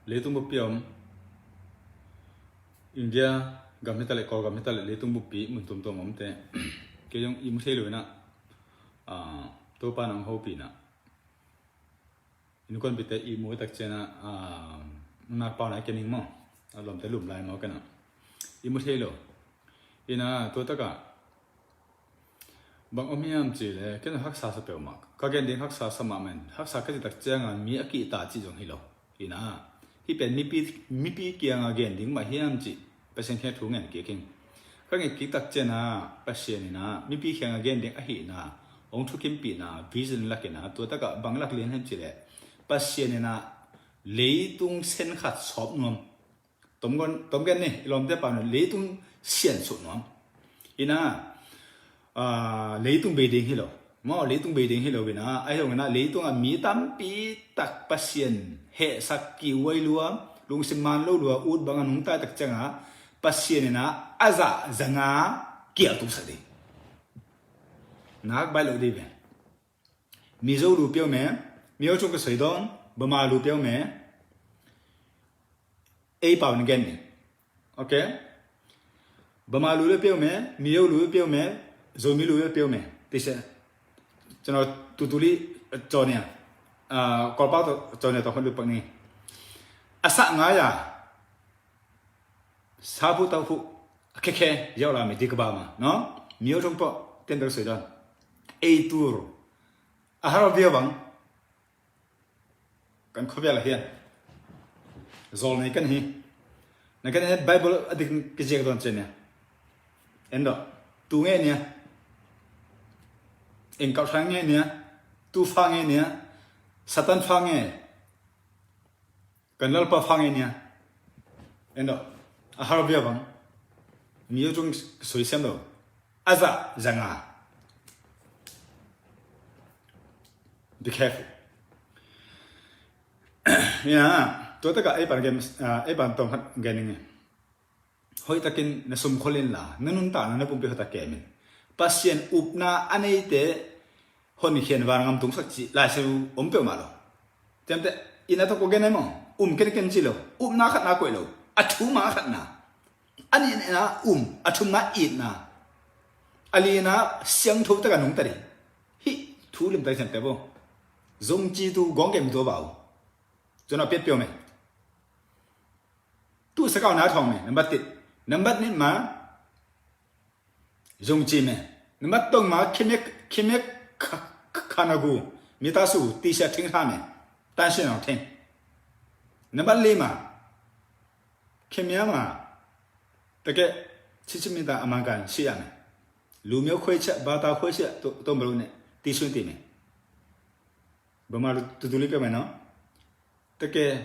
lấy tung bút piom India gam hết lại có gam hết lại lấy tung bút pi mình tung tung mắm thế cái giống im thế rồi nè tôi pa nang hậu pi nè in con bị tay im mũi tắc trên nè nạc bao này cái mình mò làm tới lùm lại nó cái nè im thế rồi ina tôi tất cả bằng ông em chỉ là cái nó hắc sa sập bèo mà các cái điện hắc sa sắm mà mình hắc sa cái gì đặc trưng à mi aki ta chỉ dùng hi lo ina hi bên mi pi kia ngà cái điện mà hiam chỉ bớt sen theo thùng ngàn kia kinh các cái kỹ đặc trưng à bớt sen na mi pi kia ngà cái điện ahi na ông thu kim pi na vision là cái na tôi tất cả bằng lạc liên hem chỉ là bớt sen na lấy tung sen khát shop ngon tóm cái này làm thế bảo là lấy tung sen sụt ngon ina lấy tung bề đình hi lo mà lấy tung bề đình hi lo na ai hiểu na lấy tung mi tam pi tak pasien he sak ki wai lua lung sim man lo lua ut bang nung ta tak changa pasien na aza zanga kia tu sa de nak bai lo de be Mizo lu piao me miao chung cái sợi don Burma lu piao me ai bảo nên gen ok Burma lu piao me miao lu piao me Zomi lu piao me thì sẽ cho nó tutuli cho nè có bao cho nè tao không được bằng này asa ngay à sabu tao phụ keke giao làm gì cái bao mà nó nhiều trong bộ tên được sửa đơn a tour haro bia bằng cần khó biết là hiện rồi này cái này Bible ở cái gì đó trên nè em đó tu nghe nè em cao sang nghe nè tu phang nghe nè Satan phang nghe cần lal pa phang nghe nè em đó haro bia bằng nhiều trong suy xem đó aza zanga be careful yeah tôi tất cả ấy bạn tổng hết cái này hoi takin na sum kholin la nanun ta na pumpi hota ke min pasien upna anei te hon khen war ngam tung sak chi la se ompe ma lo temte ina to ko gen mo ken chi lo upna khat na ko lo athu ma khat na ani na athu ma it na ali na siang tho ta ka nung ta ri hi thu lim ta sen te bo zong chi tu gong ke mi to ba cho nó biết biểu mày tu sẽ cao ná thòng mày nắm bắt nít má dùng chi mày nắm bắt tông má khi mẹ khanagu mi ta su ti sẽ thinh ha mày ta sẽ nào thinh nắm bắt li mà khi mẹ mà tất cái chỉ mình ta amang gan xí à mày lù miêu khơi chợ ba tao khơi chợ tôi bảo này ti xuân ti mày bữa mà tu li cái mày nó tất cái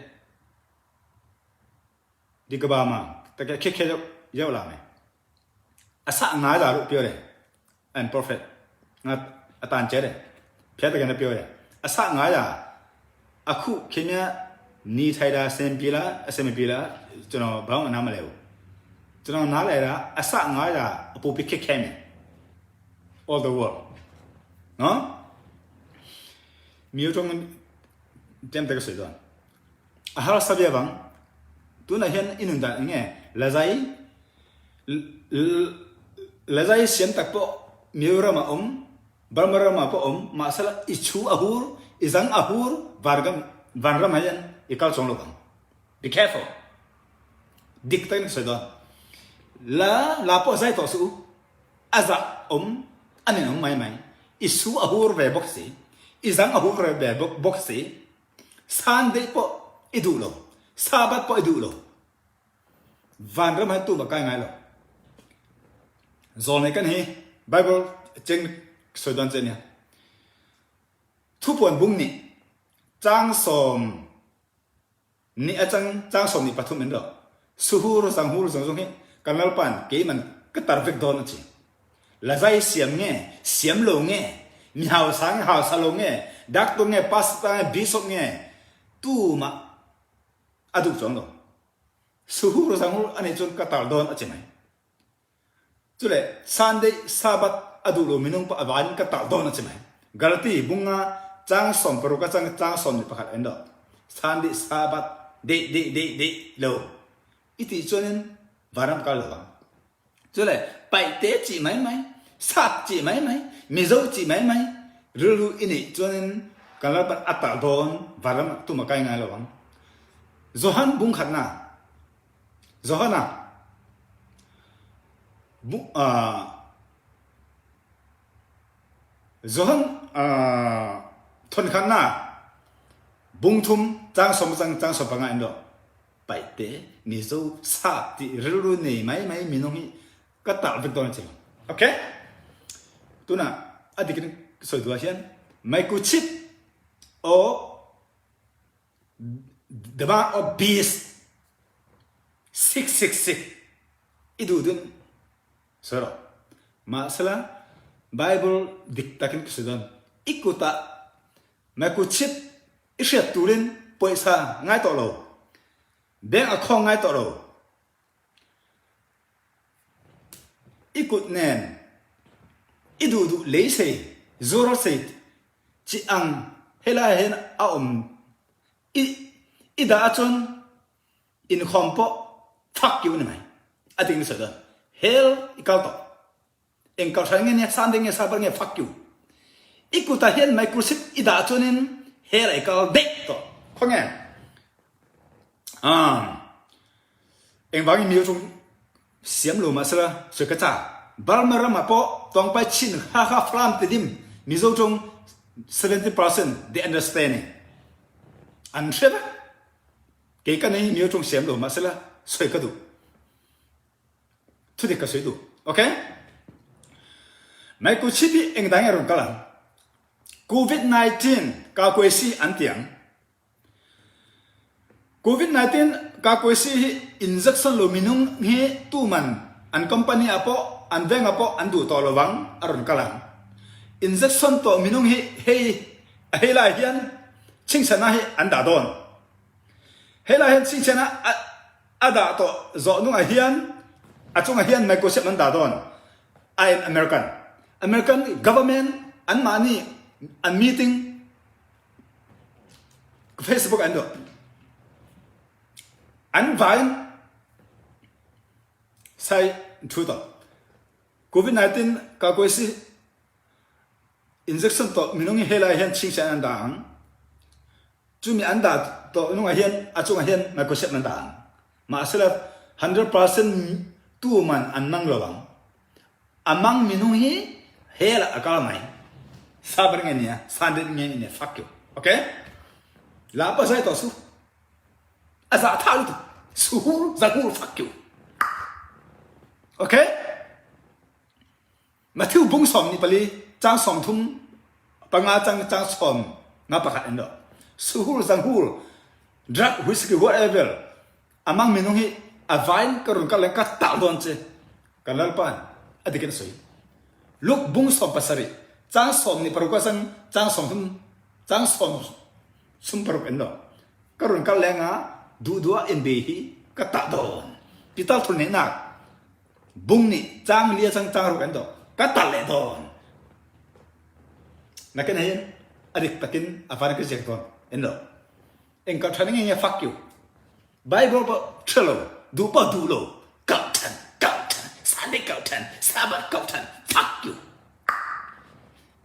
đi cái bà mà tất cái khét giao làm này asa ngái là được biểu đấy and prophet ngắt tan chết đấy phía tất cái nó biểu đấy asa ngái là aku khi nhá ni thay ra xem pila cho nó bảo anh làm lều cho nó nói lại là asa ngái là bộ bị khét này all the world nó nhiều trong tem tất cái sự đó haro sabia bang tu na hian inun da nge lazai siam tak po miura ma barmara ma po ma sala ichu ahur izang ahur vanram hayan ikal chong lo bang be careful diktain se do la po zai to su aza anin mai isu ahur ve boxi izang ahur ve boxi Sunday po idulo Sabat po idulo van ram hai tu ba kai ngai lo zon này kan hi Bible cheng soi don chen ya thu pon bung ni chang som ni a chang som ni pathum en do suhur sang jong hi kanal pan ke man ka tar vek don chi la zai siam lo nge mi hao sa lo nge dak to nge pasta bisop nge tu ma adu chong lo suhur sang ani chon ka tar don a chi mai chule Sunday Sabat adu lo minung pa awan ka tar don a chi mai galati bunga chang som paru ka chang som ni pakhat endo Sunday Sabat de lo iti cho nên varam ka lo cho lại bảy tế chỉ mấy sát chỉ mấy Mizo chỉ mấy rulu ini cho nên cái là bạn ata don varam tu mà cái ngay lo bang Zohan bung khát na Zohan na bung Zohan thôn khát na bung thum trang som bang anh đó bảy tế Mizo sát thì rulu này mấy minong hi cái tạo việc đó chứ ok tu na adik ni soi dua sian mai ku chip o deba o beast 666 itu dun soro masalah Bible diktakin kesudan ikuta mai ku chip isya turin poisa ngai to lo ben akong ngai to lo ikut nen idu lấy se zoro se chỉ ăn hela hen i da chon in khompo fuck you này a ting sợ đó hell ikal to en kal sang nghe san ding sabar nghe fuck you ikuta hen mai kursit i da chon in hell ikal dek to không nghe en vang mi chung xiêm lù mà sơ sơ cái cha Burmese mà po tông bay chin ha flam te dim Mizo chung 70% they understanding anh xem cái này mi chung xiêm lù mà sơ soi cái đủ thu được cái soi đủ ok mấy cô chỉ bị anh đang ở trong cái là COVID-19 cả quê si anh tiếng COVID-19 ka koisi injection lo minung he tu man an company apo an veng apo an du to lowang aron kalang injection to minung he la hian chingsana he an da don he la hian chingsana ada to zo nu a hian achunga hian mai ko se man da don I am American government an mani an meeting Facebook an do anh vain sai thu đó COVID-19 cả quay si injection to minung hela hian ching san an dang chu mi an da to nung hian achung hian ma ko set man dang ma sela 100% tu man an nang lawang amang minung hi hela akala mai sabar nge nia sandet nge nia fuck you okay la pa sai to su asa thalu suhur zahur fuck you okay Matthew bung som ni pali chang som thum panga chang som nga pakhat endo suhur zahur drug whiskey whatever amang minung hi avain karun ka lengka ta don che kalal pan adikin soi look bung som pasari chang som ni paruka sang chang som thum chang som sum paruk endo karun ka lenga dua NBhi kata don pital thul ne nak bung ni chang lia chang ru kan do kata le don naken hayen adik takin afar ke jek don endo en ka thani nge fuck you Bible ba chelo du pa du lo kautan sande kautan sabat kautan fuck you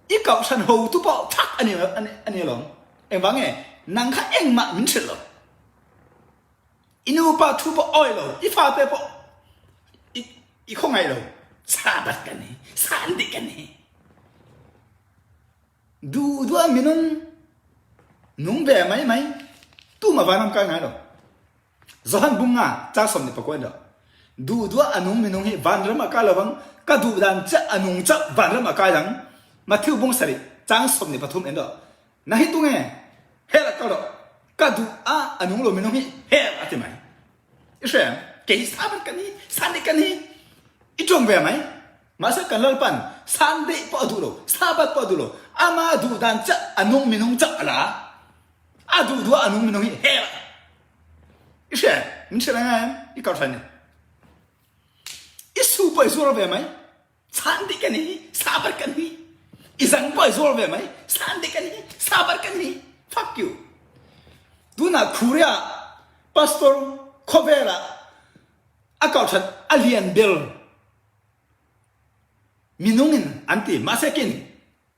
i kautan ho tu pa thak ani long en wange nang kha eng ma min chelo inu pa tu pa oil ifa te po i không ai đâu sabat kan ni sandi kan ni du dua minung nung be mai tu ma vanam ka ngai đâu zohan bunga cha som ni pa ko ndo du dua anung minung hi vanram ka lawang ka du dan cha anung cha vanram ka yang Matthew bung sari chang som ni pathum endo na hi tu nge hela ka do ka du anung lo minung hi hela ati mai Israel ke sabat kan ni sandi kan ni itong be mai masa kan lalpan sandi po dulo sabat po dulo ama du dan cha anung minung cha ala adu dua anung minung hi hela Israel min sera ngai I ka thani isu po izoro be mai sandi kan ni sabat kan ni izang po izoro be mai sandi kan ni sabat kan ni fuck you du na kuria pastor covera account alien bill minungin anti masekin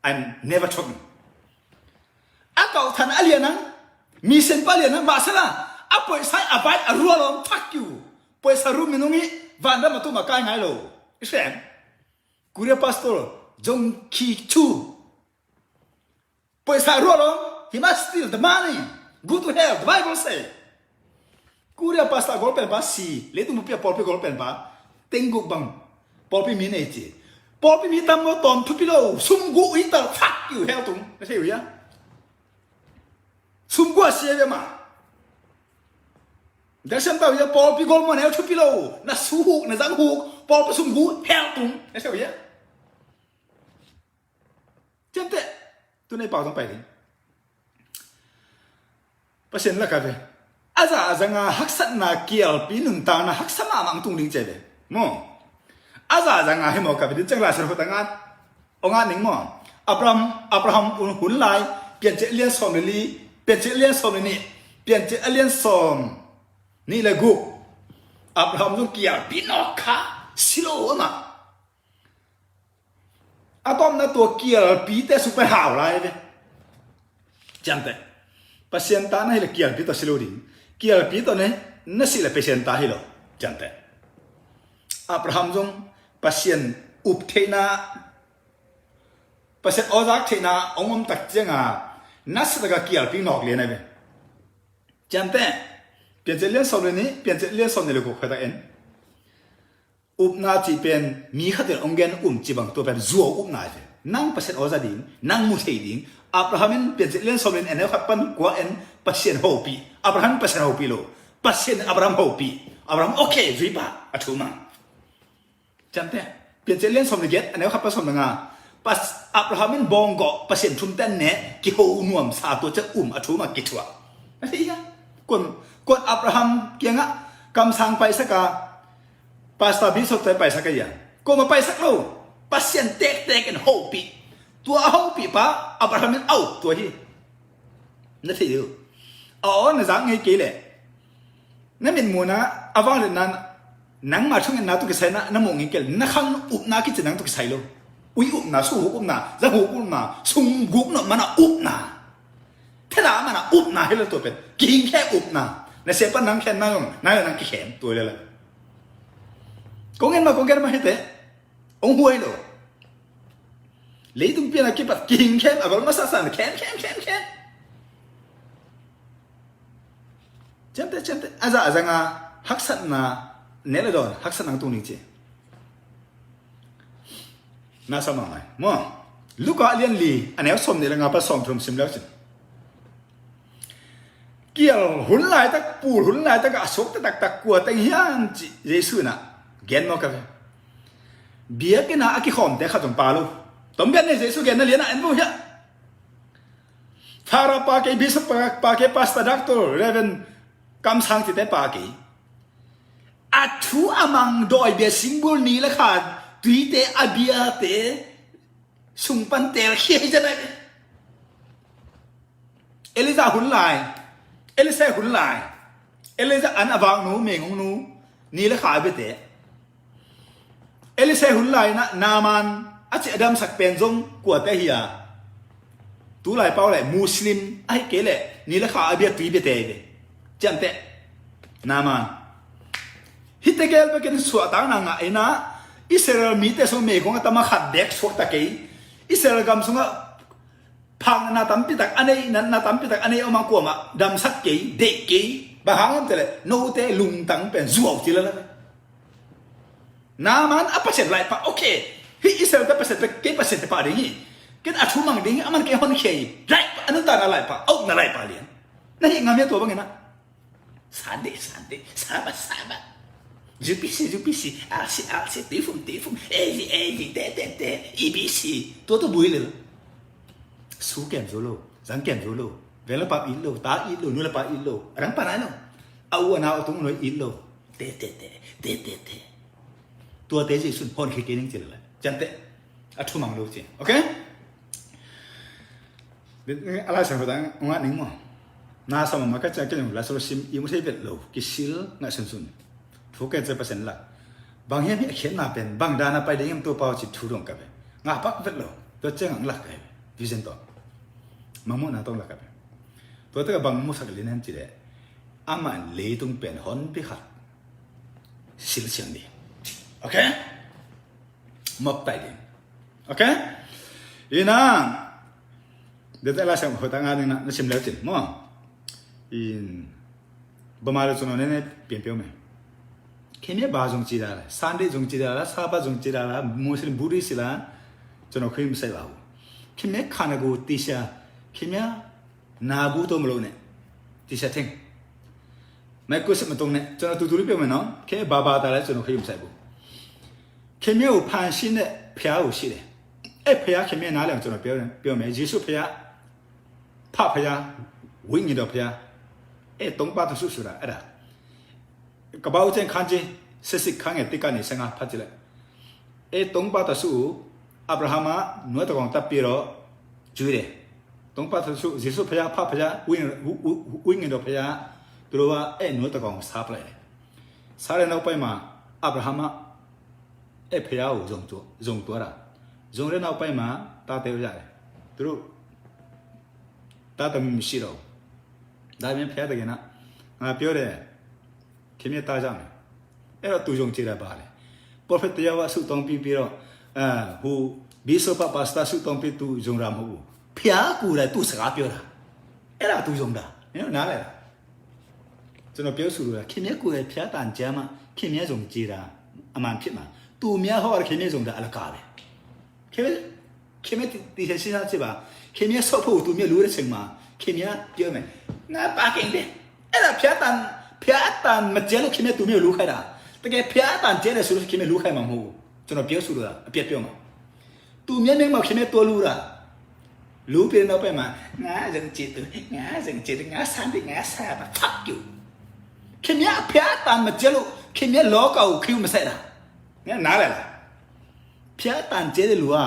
and never talking account alien ang mission palien masala apoy sai abai arualom fuck you poy saru minungi vanda matu makai ngai lo isem kuria pastor jong ki chu poy sarualom he must steal the money go to hell the bible say kuria pastor golpen ba si letu mupia polpe golpen ba tengguk bang polpe minete polpe mi tammo tom pupilo sumgu ita fuck you hell tung na sei ya sumgu asie ma dah sampai ya Paul pi gol mana cuci lo, na suhu, na zanghu, Paul pasung hu, hell tung, dah sampai ya. Cantik, tu ni pau sampai ni. Pasien lah kabe. Aza nga haksat na kial pi nung tang na haksama mang tung ling cebe. Mo. Aza nga hemo kabe di cenglah serhu tangan. Ongan ning mo. Abraham hun lai, pian cek lian som ni, pian cek lian som ni, pian cek lian som. Ni lagu Abraham tu kia pinoka silo ma atom na tua kia pite super hao lai ve jante pasien ta na hila kia pite silo di kia pite ne nasi la pasien ta hilo jante Abraham tu pasien up thena pasien ozak thena ongom tak jenga nas daga kia pinok le na ve janteเปลี่ยนเรื่องสอนนี้เปลี่ยนเรื่องสอนในโลกภายใต้เอ็นอุปนาจีเป็นมีขัดเดินองเกนจีบังตัวเป็นจัวอุปนาจีนั่งเปอร์เซ็นต์ออซาดิงนั่งมุทัยดิงอับราฮัมเปลี่ยนเรื่องสอนเอ็นขับปันกว่าเอ็นเปอร์เซ็นต์โฮปีอับราฮัมเปอร์เซ็นต์โฮปีโลเปอร์เซ็นต์อับราฮัมโฮปีอับราฮัมโอเคจุยปะอัฐุมาจำได้เปลี่ยนเรื่องสอนเก็ตอันนี้ขับปันสอนงาปัสอับราฮัมบองก็เปอร์เซ็นต์ชุมเต้นเนี่ยกิโฮอุนวมซาตัวจะอัฐุมากิจวะอะไรอย่างกดอับราฮัมเกียงะกำสังไปสักกาปาสตาบิสต์ไปสักกะยังก็มาไปสักโลปัสเซียนเตกกันโฮปีตัวโฮปีปะอับราฮัมเอาตัวที่นั่นที่เดียวอ๋อนั่นจังไงกี่เลยนั่นเป็นมูนะอวังเรื่องนั้นนังมาช่วงนั้นตุกใส่นะนั่นมองงี้กี่นั่นขังอุบนาคิดจะนั่งตุกใส่โลอุยอุบนาสู้อุบนาจะหูอุบนาซุ่มกุบนามันอุบนาถ้าด่ามันอุบนาให้เราตัวเป็นกินแค่อุบนาในเสียปั้นนั่งแค่นั่งนั่งกี่แขนตัวเลยล่ะกงเงินมาให้เตะองหวยโลเลยตุ้งเปลี่ยนอะไรปัดกินแค่อะไรมาสั่นแขนจำเตะอาจารย์งาฮักสันนาเนลดอนฮักสันนังตุ้งนี่เจน่าสมังไหมมั่วลูกอาเลียนลีอันนี้สมเนี่ยงาผสมพรมซิมแล้วจิเกี่ยวหุ่นลายตะปูหุ่นลายตะกะสกตะตะกัวตะเฮียนจิเยซูน่ะเกนมอกะเวเบียกินะอะกิขอมแต่ข้าจงปาลูตอมเบียนเยซูเกนนะเลียนะอันบ่ฮะฟาราปาเกบิสปาเกปาสตาดักโตเรเวนกำสังติเตปาเกอะทูอะมังดอยเบียซิงโบลนี้ละค่ะตุยเตอะเบียเตสุงปันเตลเฮียจะได้เอลิซาหุ่นลายเอลิเซ่หุ่นลายเอลิซาอันอวังนูเมงงนูนี่ละขาไปเตะเอลิเซ่หุ่นลายนะนามันอาจจะดำสักเป็นจงกวดแต่เฮียตัวลายเป้าเลยมุสลิมไอ้เกล่นี่ละขาเบียตุยไปเตะเดจำเตะนามันฮิตเตเกลไปกันสวดต่างนางไอ้นะอิสราเอลมีแต่สมัยของอาตมาขัดเด็กสวดตะเกยอิสราเอลกำสงะพังนาตัมปิตักอันนี้นั่นนาตัมปิตักอันนี้เอามากวมาดำสักกี่เด็กกี่บางครั้งแต่เลยโน้ตลุงตังเป็นจั่วจีละเลยน้ามันอ่ะเปอร์เซ็นต์ไรปะโอเคฮิอิสราเอลแต่เปอร์เซ็นต์กี่เปอร์เซ็นต์ปะเดี๋ยวนี้กันอัฐมังดิ้งอ่ะมันกี่คนเคยไรอันนั้นตาอะไรปะเอาอะไรปะเลี้ยงนั่นเองงามเยอะตัวบ้างไงนะสันเดสาบะjupici alce tifum eji te ibisi todo builo su kem zolo zang kem zolo vela pa illo ta illo nula pa illo rang panano au na tung no illo te tua te ji sun hon ke kening chila jante athu mang lo chi okay ala sa da nga ning mo na sama maka cakap la solusi imu saya bet lo kisil nggak sunsun fuket 1% lah bang yang ni kena pen bang dana pai dengan tu pau cip turun kabe ngapak bet lo tu jangan lah kabe vision tu mamu na tong lah kabe tu tu bang musak linan cile aman leitung pen hon pihat sil siang ni okay mop tai din okay ina dia lah sama hotangan ni na sim lewat mo in Burmese tu nene pian me kemia bazong cida la Sunday zong cida la Sabbath zong cida la Muslim Buddhist la jono khim sai la kemia khana go tisha kemia na bu to mlo ne tisha thing mai ko se ma tong ne jono tu tu pian me no ke ba ba ta la jono khim sai bu kemia u phan shin ne phya u shi de ai phya kemia na lang jono pian me Yesu phya pha phya wing ni do phya ai tong pa tu su su la ai daกระเป๋าเจ้าขันจีเสกขังเอติการนี่สังหารพัดจิเลยตรงป้าตาสู้อับราฮัมหน่วยตะกองตับปีรอจุยเลยตรงป้าตาสู้ยิสุพยาพระพยาวิ่งเงินดอกพยาตัวว่าหน่วยตะกองสาบเลยสาเลยเราไปมาอับราฮัมพยาอูจงตัวละจงเรื่องเราไปมาตาเตียวใหญ่ตัวตาตามีมิชิโร่ได้ไหมพยาตะกี้นะเปียวเลยคิดเนี่ยตาจังเราตัวจงจีระบาเลยพอเพชรยาวสุดตองปีปีเราหูบิสปะปาสตาสุดตองปีตัวจงรำหูพิอากูเลยตัวสกัดเปียวละเราตัวจงด่าเนี่ยนั่นแหละจนเราเปียวสุดเลยคิดเนี่ยกูเลยพิอาตันเจ้ามาคิดเนี่ยจงจีระอามันพิมาตัวเมียเขาอะไรคิดเนี่ยจงด่าอะไรกันเลยคิดเนี่ยตีเสียสิ่งที่บ้าคิดเนี่ยสอบผู้ตัวเมียรู้ได้เชิงมาคิดเนี่ยเปียวไหมน่าปากเก่งเลยเราพิอาตันพิอาตันมาเจอลูกคิดเนี่ยตัวเมียรู้ใครด่าแต่แกพิอาตันเจอเนี่ยสุดคิดเนี่ยรู้ใครมั่งหูจนเราเปียวสุดละเปียวมาตัวเมียเนี่ยมาคิดเนี่ยตัวรู้ละรู้เปลี่ยนเอาไปมาง่าจังจิตง่าจังจิตง่าสันติง่าแสบฟักอยู่คิดเนี่ยพิอาตันมาเจอลูกคิดเนี่ยล้อเก่าคิวมาใส่ละเนี่ยน่าเลยล่ะพิอาตันเจอได้รู้ว่า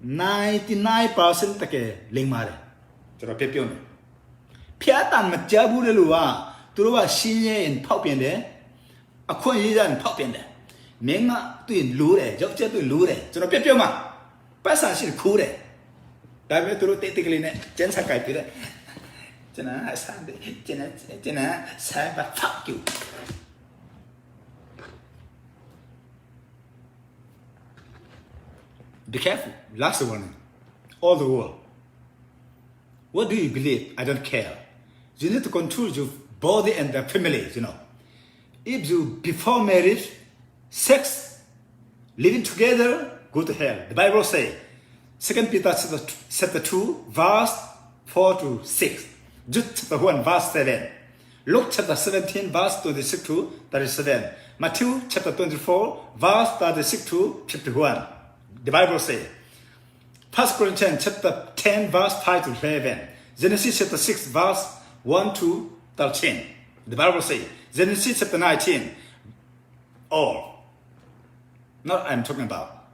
99% ตะแกเล็งมาเลยจนเราเปียวเนี่ยพิอาตันมาเจอบูได้รู้ว่าตัวว่าชินเย็นเผาเปลี่ยนเด้อคนยี่จันเผาเปลี่ยนเด้เม่งอ่ะตัวรู้เลยยกเจ้าตัวรู้เลยจนเราเปียวมาภาษาชินคู่เลยแต่เมื่อตัวเตะกันเลยเนี่ยเจนสักไก่ไปเลยเจนน่ะสันเดเจนน่ะใส่แบบฟักอยู่Be careful. Last warning. All the world. What do you believe? I don't care. You need to control your body and the family, you know. If you, before marriage, sex, living together, go to hell. The Bible says, 2 Peter chapter 2, verse 4 to 6. Jude chapter 1, verse 7. Luke chapter 17, verse 26 to 37. Matthew chapter 24, verse 36 to 51. The Bible says, 1 Corinthians chapter 10, verse 5 to 11. Genesis chapter 6, verse 1 to 13. The Bible says, Genesis chapter 19, all. Not I'm talking about.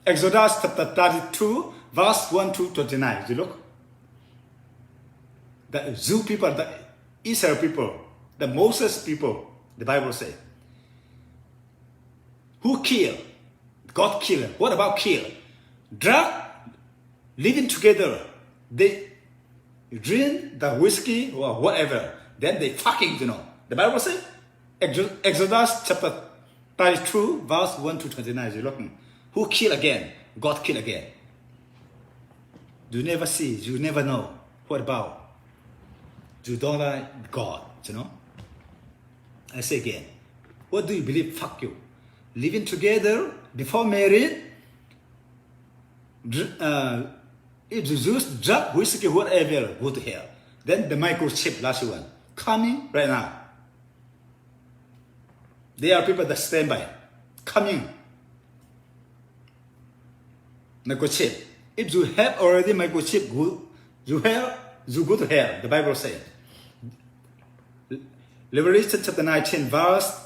Exodus chapter 32, verse 1 to 29. You look. The Jew people, the Israel people, the Moses people, the Bible says. Who killed? God killed. What about kill? Drug, living together. They drink the whiskey or whatever. Then they fucking, you know. The Bible says, Exodus chapter 32, verse 1 to 29. You're looking. Who kill again? God kill again. You never see, you never know. What about? You don't like God, you know. I say again. What do you believe? Fuck you. Living together before marriage, if you use drug, whiskey, whatever, go to hell. Then the microchip, last one, coming right now. There are people that stand by, coming. Microchip. If you have already microchip, you go to hell. The Bible says. Revelation chapter 19, verse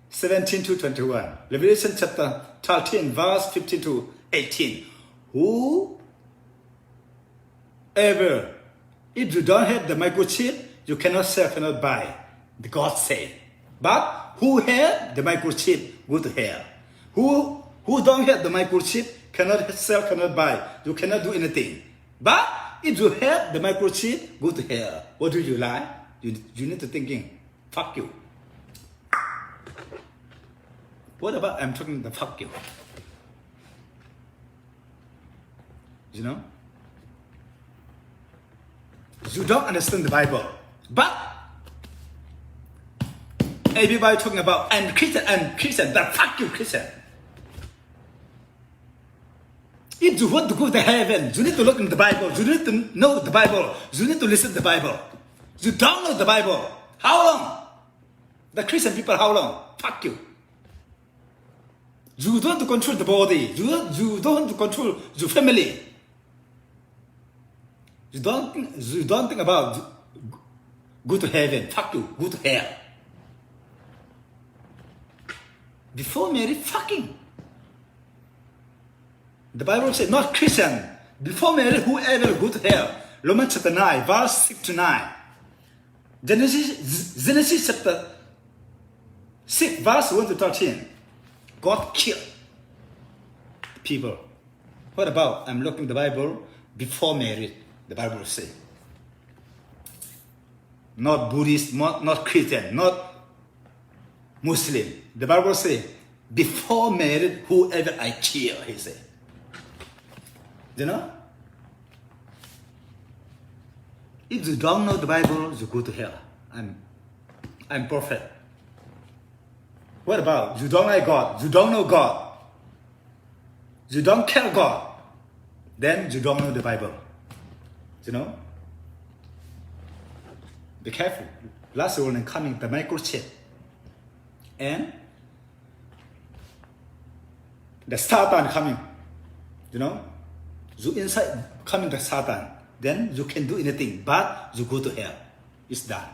17 to 21. Revelation chapter 13, verse 15 to 18. Whoever If you don't have the microchip, you cannot sell, cannot buy. The God say. But who have the microchip, go to hell. Who don't have the microchip, cannot sell, cannot buy. You cannot do anything. But if you have the microchip, go to hell. What do you like? You need to thinking, fuck you. What about I'm talking the fuck you? You know? You don't understand the Bible. But everybody talking about I'm Christian, but fuck you, Christian. If you want to go to heaven, you need to look in the Bible. You need to know the Bible. You need to listen to the Bible. You don't know the Bible. How long? The Christian people, how long? Fuck you. You don't want to control the body. You don't want to control your family. You don't think about go to heaven. Fuck you. Go to hell. Before marriage, fucking. The Bible says, not Christian. Before marriage, whoever go to hell. Romans chapter 9, verse 6 to 9. Genesis chapter 6, verse 1 to 13. God killed people. What about, I'm looking at the Bible, before marriage, the Bible says. Not Buddhist, not Christian, not Muslim. The Bible says, before marriage, whoever I kill, he said. You know? If you don't know the Bible, you go to hell. I'm perfect. What about you don't like God? You don't know God. You don't care God. Then you don't know the Bible. You know? Be careful. Last one coming, the microchip. And the Satan coming. You know? You inside coming the Satan. Then you can do anything, but you go to hell. It's done.